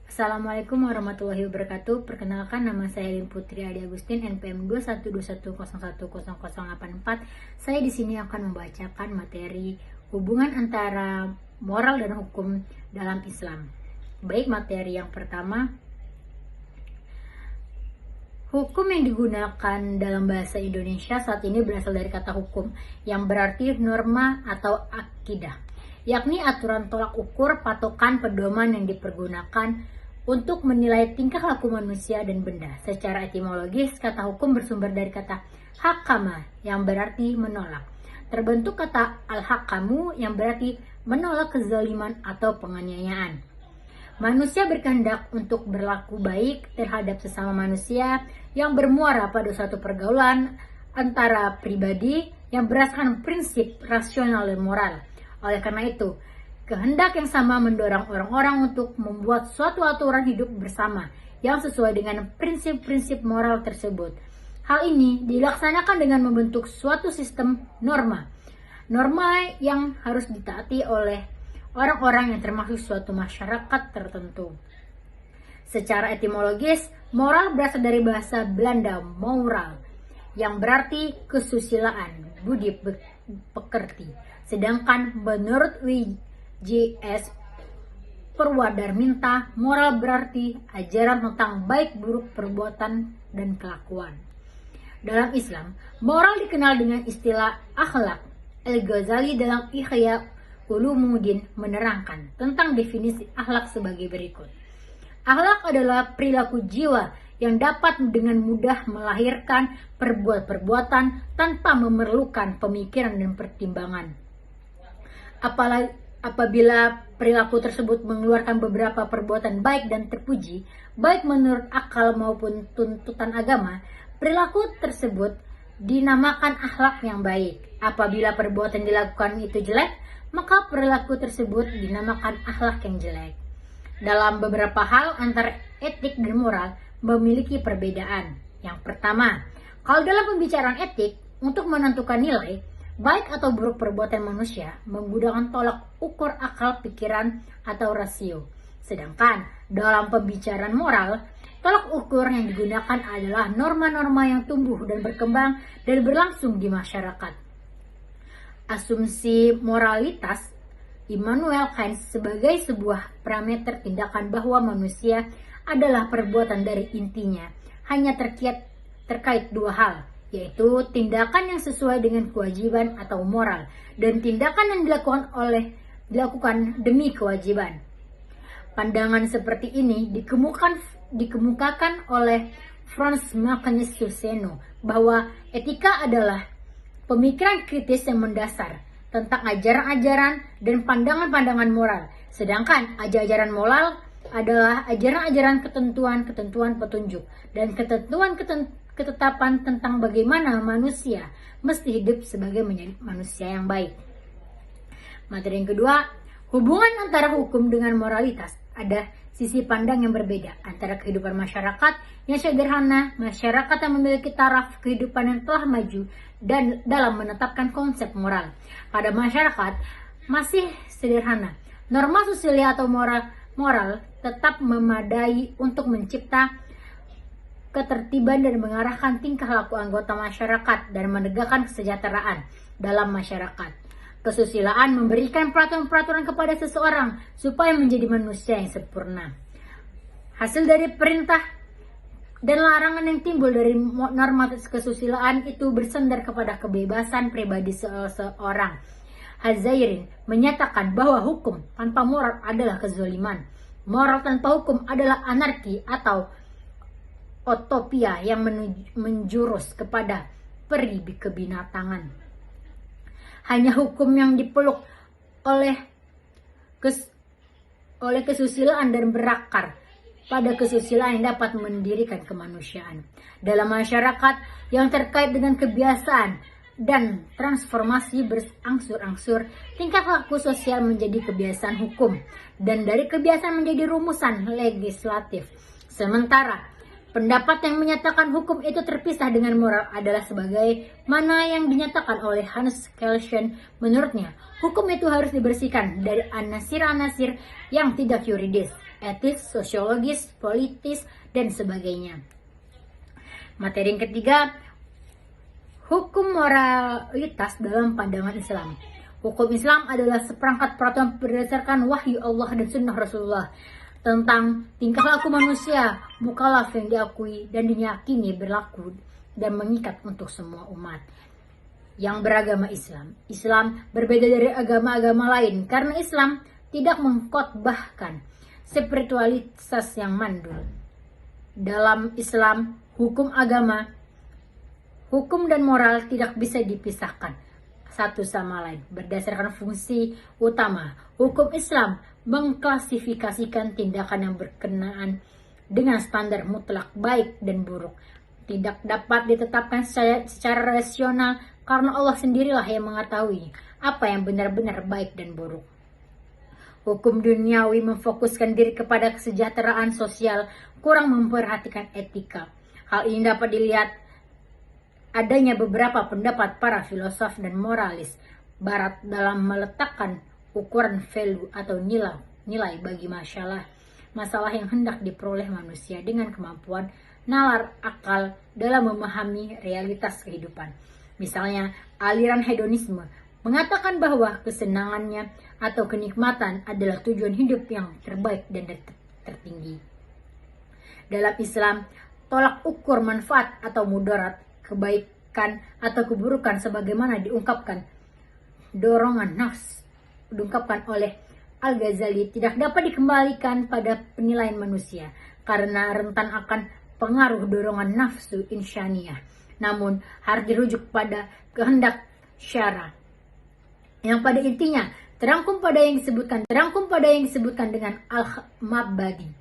Assalamualaikum warahmatullahi wabarakatuh. Perkenalkan, nama saya Lin Putri Adi Agustin, NPM 212101084. Saya di sini akan membacakan materi hubungan antara moral dan hukum dalam Islam. Baik, materi yang pertama, hukum yang digunakan dalam bahasa Indonesia saat ini berasal dari kata hukum yang berarti norma atau akidah, yakni aturan tolak ukur, patokan, pedoman yang dipergunakan untuk menilai tingkah laku manusia dan benda. Secara etimologis, kata hukum bersumber dari kata hakama yang berarti menolak. Terbentuk kata al-hakamu yang berarti menolak kezaliman atau penganiayaan. Manusia berkehendak untuk berlaku baik terhadap sesama manusia yang bermuara pada suatu pergaulan antara pribadi yang berdasarkan prinsip rasional dan moral. Oleh karena itu, kehendak yang sama mendorong orang-orang untuk membuat suatu aturan hidup bersama yang sesuai dengan prinsip-prinsip moral tersebut. Hal ini dilaksanakan dengan membentuk suatu sistem norma. Norma yang harus ditaati oleh orang-orang yang termasuk suatu masyarakat tertentu. Secara etimologis, moral berasal dari bahasa Belanda moral, yang berarti kesusilaan, budi pekerti. Sedangkan menurut J.S. Purwadarminta, moral berarti ajaran tentang baik buruk perbuatan dan kelakuan. Dalam Islam, moral dikenal dengan istilah akhlak. Al-Ghazali dalam Ihya Ulumuddin menerangkan tentang definisi akhlak sebagai berikut. Akhlak adalah perilaku jiwa yang dapat dengan mudah melahirkan perbuatan tanpa memerlukan pemikiran dan pertimbangan. Apabila perilaku tersebut mengeluarkan beberapa perbuatan baik dan terpuji, baik menurut akal maupun tuntutan agama, perilaku tersebut dinamakan akhlak yang baik. Apabila perbuatan dilakukan itu jelek, maka perilaku tersebut dinamakan akhlak yang jelek. Dalam beberapa hal antara etik dan moral memiliki perbedaan. Yang pertama, kalau dalam pembicaraan etik, untuk menentukan nilai baik atau buruk perbuatan manusia menggunakan tolak ukur akal, pikiran, atau rasio. Sedangkan dalam pembicaraan moral, tolak ukur yang digunakan adalah norma-norma yang tumbuh dan berkembang dan berlangsung di masyarakat. Asumsi moralitas Immanuel Kant sebagai sebuah parameter tindakan bahwa manusia adalah perbuatan dari intinya hanya terkait dua hal, yaitu tindakan yang sesuai dengan kewajiban atau moral dan tindakan yang dilakukan demi kewajiban. Pandangan seperti ini dikemukakan oleh Franz Martinus Suseno bahwa etika adalah pemikiran kritis yang mendasar tentang ajaran-ajaran dan pandangan-pandangan moral, sedangkan ajaran moral adalah ajaran-ajaran ketentuan-ketentuan petunjuk dan ketetapan tentang bagaimana manusia mesti hidup sebagai manusia yang baik. Materi yang kedua, hubungan antara hukum dengan moralitas. Ada sisi pandang yang berbeda antara kehidupan masyarakat yang sederhana, masyarakat yang memiliki taraf kehidupan yang telah maju dan dalam menetapkan konsep moral. Pada masyarakat masih sederhana, norma sosial atau moral tetap memadai untuk mencipta ketertiban dan mengarahkan tingkah laku anggota masyarakat dan menegakkan kesejahteraan dalam masyarakat. Kesusilaan memberikan peraturan-peraturan kepada seseorang supaya menjadi manusia yang sempurna. Hasil dari perintah dan larangan yang timbul dari norma kesusilaan itu bersandar kepada kebebasan pribadi seseorang. Hazairin menyatakan bahwa hukum tanpa moral adalah kezaliman. Moral tanpa hukum adalah anarki atau utopia yang menjurus kepada peri kebinatangan. Hanya hukum yang dipeluk oleh kesusilaan dan berakar pada kesusilaan yang dapat mendirikan kemanusiaan. Dalam masyarakat yang terkait dengan kebiasaan dan transformasi berangsur-angsur, tingkah laku sosial menjadi kebiasaan hukum dan dari kebiasaan menjadi rumusan legislatif. Sementara pendapat yang menyatakan hukum itu terpisah dengan moral adalah sebagai mana yang dinyatakan oleh Hans Kelsen. Menurutnya, hukum itu harus dibersihkan dari anasir-anasir yang tidak yuridis etis, sosiologis, politis, dan sebagainya. Materi yang ketiga, hukum moralitas dalam pandangan Islam. Hukum Islam adalah seperangkat peraturan berdasarkan wahyu Allah dan sunnah Rasulullah tentang tingkah laku manusia, mukallaf yang diakui dan diyakini berlaku dan mengikat untuk semua umat yang beragama Islam. Islam berbeda dari agama-agama lain karena Islam tidak mengkhotbahkan spiritualitas yang mandul. Dalam Islam, hukum agama, hukum dan moral tidak bisa dipisahkan satu sama lain berdasarkan fungsi utama. Hukum Islam mengklasifikasikan tindakan yang berkenaan dengan standar mutlak baik dan buruk. Tidak dapat ditetapkan secara rasional karena Allah sendirilah yang mengetahui apa yang benar-benar baik dan buruk. Hukum duniawi memfokuskan diri kepada kesejahteraan sosial, kurang memperhatikan etika. Hal ini dapat dilihat adanya beberapa pendapat para filosof dan moralis Barat dalam meletakkan ukuran value atau nilai bagi masalah yang hendak diperoleh manusia dengan kemampuan nalar akal dalam memahami realitas kehidupan. Misalnya, aliran hedonisme mengatakan bahwa kesenangannya atau kenikmatan adalah tujuan hidup yang terbaik dan tertinggi. Dalam Islam, tolak ukur manfaat atau mudarat, kebaikan atau keburukan sebagaimana diungkapkan oleh Al-Ghazali tidak dapat dikembalikan pada penilaian manusia karena rentan akan pengaruh dorongan nafsu insaniyah, namun harus dirujuk pada kehendak syara yang pada intinya terangkum pada yang disebutkan dengan al-mabadi.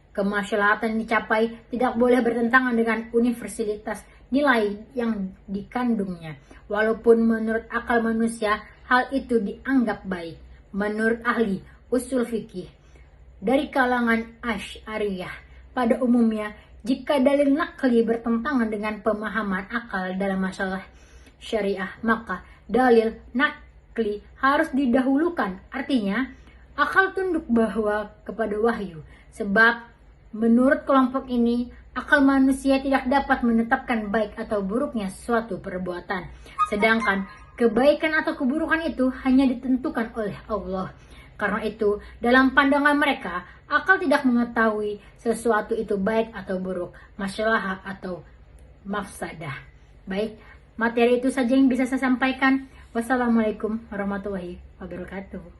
Kemaslahatan dicapai tidak boleh bertentangan dengan universalitas nilai yang dikandungnya, walaupun menurut akal manusia hal itu dianggap baik. Menurut ahli usul fikih dari kalangan Asy'ariyah pada umumnya, jika dalil nakli bertentangan dengan pemahaman akal dalam masalah syariah, maka dalil nakli harus didahulukan. Artinya, akal tunduk bahwa kepada wahyu. Sebab, menurut kelompok ini, akal manusia tidak dapat menetapkan baik atau buruknya suatu perbuatan. Sedangkan, kebaikan atau keburukan itu hanya ditentukan oleh Allah. Karena itu, dalam pandangan mereka, akal tidak mengetahui sesuatu itu baik atau buruk, maslahah atau mafsadah. Baik, materi itu saja yang bisa saya sampaikan. Wassalamualaikum warahmatullahi wabarakatuh.